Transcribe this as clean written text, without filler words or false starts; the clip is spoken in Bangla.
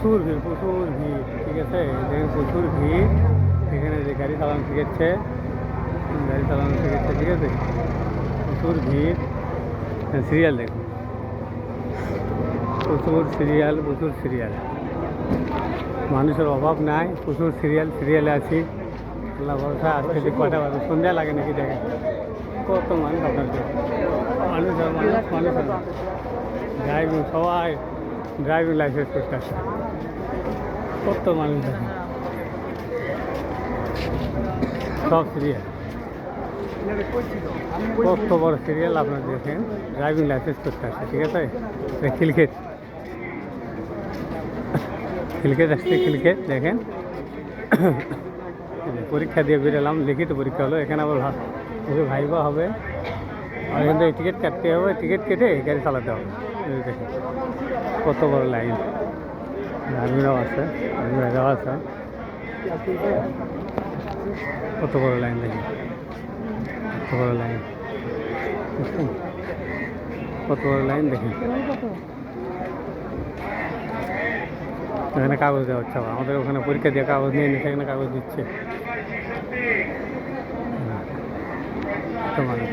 প্রচুর ভিড়, প্রচুর ভিড়। ঠিক আছে, দেখেন প্রচুর ভিড়। এখানে যে গাড়ি চালানো শিখেছে, গাড়ি চালানো শিখেছে। ঠিক আছে, প্রচুর ভিড়। সিরিয়াল দেখুন, প্রচুর সিরিয়াল, প্রচুর সিরিয়াল। মানুষের অভাব নাই, প্রচুর সিরিয়াল। সিরিয়ালে আছি, আল্লাহ ভরসা। আজকে যে কয়টা বাজে, সন্ধ্যা লাগে নাকি দেখেন কত মানুষ। আপনাদের মানুষ আর মানুষ, মানুষ আর মানুষ। ড্রাইভিং, সবাই ড্রাইভিং লাইসেন্স করতে আসে। কত মানুষ দেখেন, সব সিরিয়াল। কত বড় সিরিয়াল আপনার দেখেন, ড্রাইভিং লাইসেন্স করতে আসে। ঠিক আছে, খিলক্ষেত, খিলক্ষেত আসছে, খিলক্ষেত দেখেন। পরীক্ষা দিয়ে বেরোলাম, লিখিত পরীক্ষা হলো। এখানে আবার ভাইবা হবে, আর এখান থেকে টিকিট কাটতে হবে। টিকিট কেটে গাড়ি চালাতে হবে। এই দেখেন কত বড় লাইন। আর্মিরাও আছে, আর্মিরাও আছে। কত বড় লাইন দেখেন, কত বড় লাইন, কত বড় লাইন দেখেন। এখানে কাগজ দেওয়া হচ্ছে, আবার আমাদের ওখানে পরীক্ষা দিয়ে কাগজ নিয়ে নিচ্ছে, এখানে কাগজ দিচ্ছে। কত মানুষ।